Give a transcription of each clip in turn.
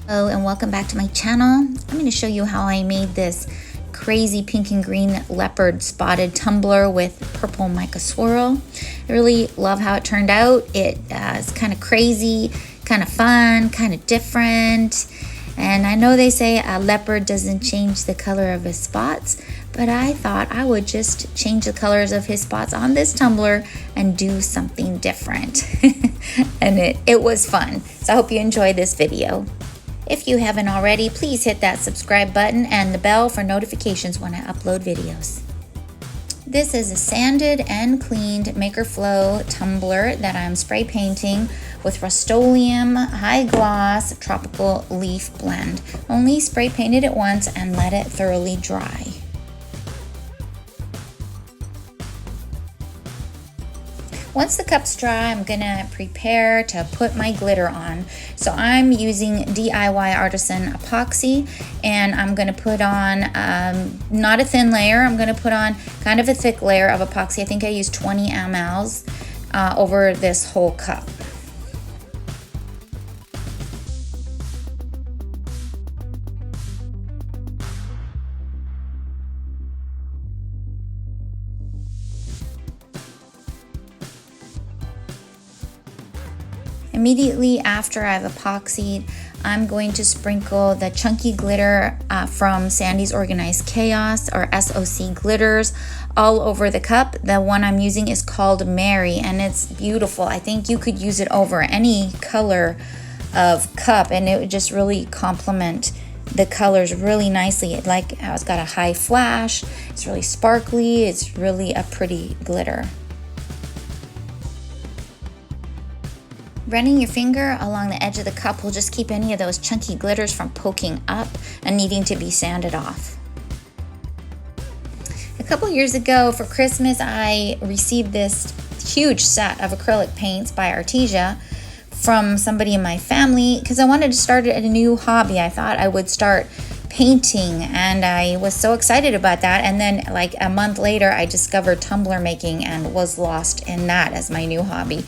Hello and welcome back to my channel. I'm going to show you how I made this crazy pink and green leopard spotted tumbler with purple mica swirl. I really love how it turned out. It is kind of crazy, kind of fun, kind of different. And I know they say a leopard doesn't change the color of his spots, but I thought I would just change the colors of his spots on this tumbler and do something different. And it was fun. So I hope you enjoy this video. If you haven't already, please hit that subscribe button and the bell for notifications when I upload videos. This is a sanded and cleaned Mica Flo tumbler that I'm spray painting with Rust-Oleum High Gloss Tropical Leaf Blend. Only spray painted it once and let it thoroughly dry. Once the cup's dry, I'm gonna prepare to put my glitter on. So I'm using DIY Artisan Epoxy, and I'm gonna put on not a thin layer, I'm gonna put on kind of a thick layer of epoxy. I think I used 20 mLs over this whole cup. Immediately after I've epoxied, I'm going to sprinkle the chunky glitter from Sandy's Organized Chaos, or SOC glitters, all over the cup. The one I'm using is called Mary, and it's beautiful. I think you could use it over any color of cup, and it would just really complement the colors really nicely. Like how it's got a high flash, it's really sparkly, it's really a pretty glitter. Running your finger along the edge of the cup will just keep any of those chunky glitters from poking up and needing to be sanded off. A couple years ago for Christmas, I received this huge set of acrylic paints by Artesia from somebody in my family because I wanted to start a new hobby. I thought I would start painting, and I was so excited about that. And then like a month later, I discovered tumbler making and was lost in that as my new hobby.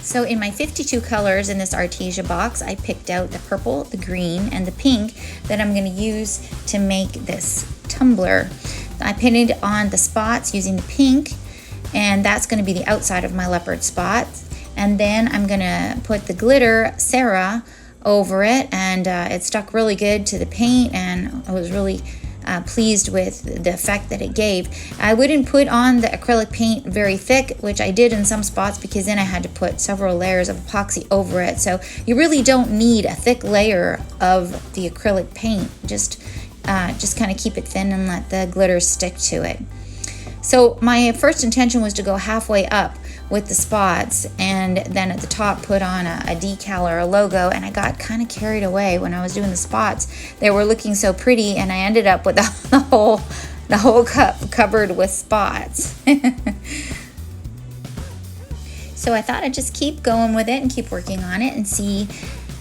So in my 52 colors in this Artesia box, I picked out the purple, the green, and the pink that I'm going to use to make this tumbler. I painted on the spots using the pink, and that's going to be the outside of my leopard spots. And then I'm going to put the glitter, Sarah, over it, and it stuck really good to the paint, and I was really pleased with the effect that it gave. I wouldn't put on the acrylic paint very thick, which I did in some spots, because then I had to put several layers of epoxy over it. So you really don't need a thick layer of the acrylic paint. Just kind of keep it thin and let the glitter stick to it. So my first intention was to go halfway up with the spots, and then at the top put on a decal or a logo, and I got kind of carried away when I was doing the spots. They were looking so pretty, and I ended up with the whole cup covered with spots. So I thought I'd just keep going with it and keep working on it and see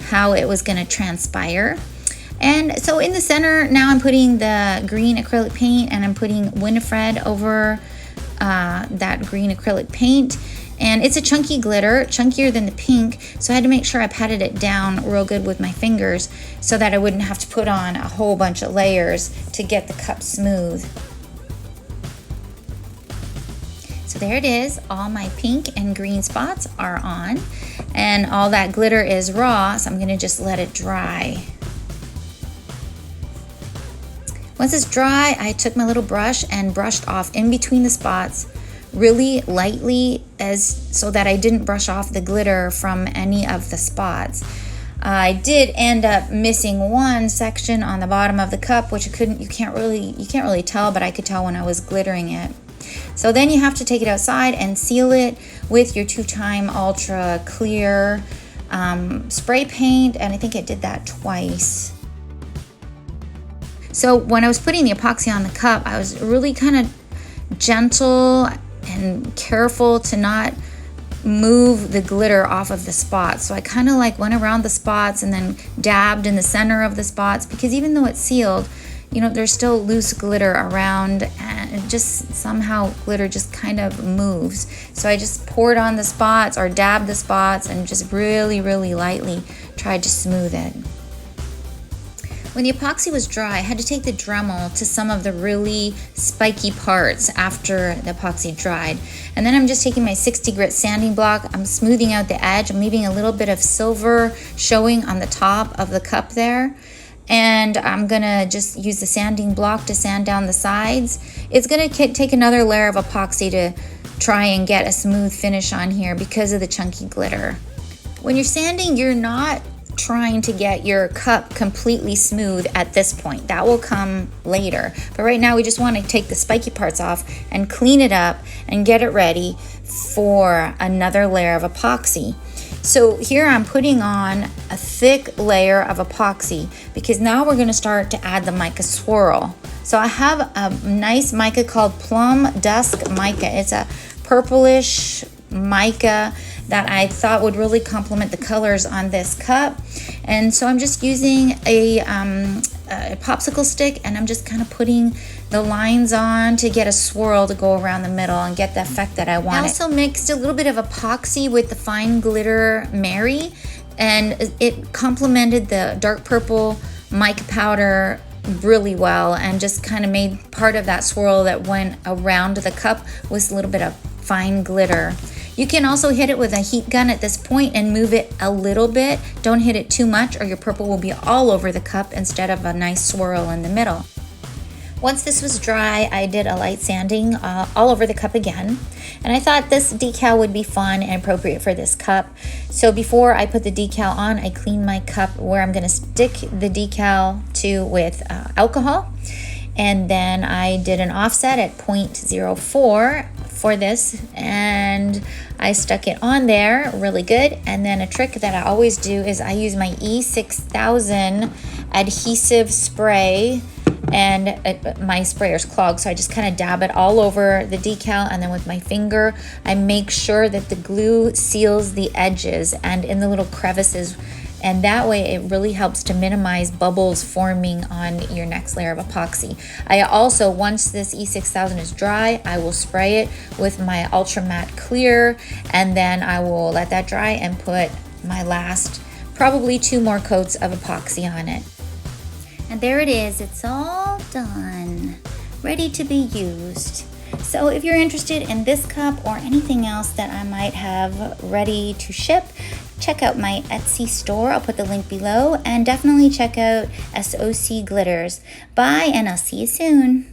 how it was going to transpire. And so in the center now I'm putting the green acrylic paint, and I'm putting Winifred over that green acrylic paint. And it's a chunky glitter, chunkier than the pink, so I had to make sure I patted it down real good with my fingers so that I wouldn't have to put on a whole bunch of layers to get the cup smooth. So there it is, all my pink and green spots are on, and all that glitter is raw, so I'm gonna just let it dry. Once it's dry, I took my little brush and brushed off in between the spots really lightly, so that I didn't brush off the glitter from any of the spots. I did end up missing one section on the bottom of the cup, which you can't really tell, but I could tell when I was glittering it. So then you have to take it outside and seal it with your 2-time ultra clear spray paint, and I think it did that twice. So when I was putting the epoxy on the cup, I was really kind of gentle and careful to not move the glitter off of the spots. So I kind of like went around the spots and then dabbed in the center of the spots, because even though it's sealed, you know, there's still loose glitter around, and it just somehow glitter just kind of moves. So I just poured on the spots or dabbed the spots and just really, really lightly tried to smooth it. When the epoxy was dry, I had to take the Dremel to some of the really spiky parts after the epoxy dried. And then I'm just taking my 60 grit sanding block, I'm smoothing out the edge, I'm leaving a little bit of silver showing on the top of the cup there. And I'm gonna just use the sanding block to sand down the sides. It's gonna take another layer of epoxy to try and get a smooth finish on here because of the chunky glitter. When you're sanding, you're not trying to get your cup completely smooth at this point. That will come later. But right now we just want to take the spiky parts off and clean it up and get it ready for another layer of epoxy. So here I'm putting on a thick layer of epoxy because now we're going to start to add the mica swirl. So I have a nice mica called Plum Dusk Mica. It's a purplish mica that I thought would really complement the colors on this cup. And so I'm just using a popsicle stick, and I'm just kind of putting the lines on to get a swirl to go around the middle and get the effect that I want. I also mixed a little bit of epoxy with the fine glitter Mary, and it complemented the dark purple mica powder really well, and just kind of made part of that swirl that went around the cup with a little bit of fine glitter. You can also hit it with a heat gun at this point and move it a little bit. Don't hit it too much or your purple will be all over the cup instead of a nice swirl in the middle. Once this was dry, I did a light sanding all over the cup again. And I thought this decal would be fun and appropriate for this cup. So before I put the decal on, I cleaned my cup where I'm gonna stick the decal to with alcohol. And then I did an offset at 0.04 for this, and I stuck it on there really good. And then a trick that I always do is I use my E6000 adhesive spray, and my sprayer's clogged, so I just kind of dab it all over the decal, and then with my finger I make sure that the glue seals the edges and in the little crevices, and that way it really helps to minimize bubbles forming on your next layer of epoxy. I also, once this E6000 is dry, I will spray it with my Ultra Matte Clear, and then I will let that dry and put my last, probably 2 more coats of epoxy on it. And there it is, it's all done, ready to be used. So if you're interested in this cup or anything else that I might have ready to ship, check out my Etsy store. I'll put the link below, and definitely check out SOC Glitters. Bye, and I'll see you soon.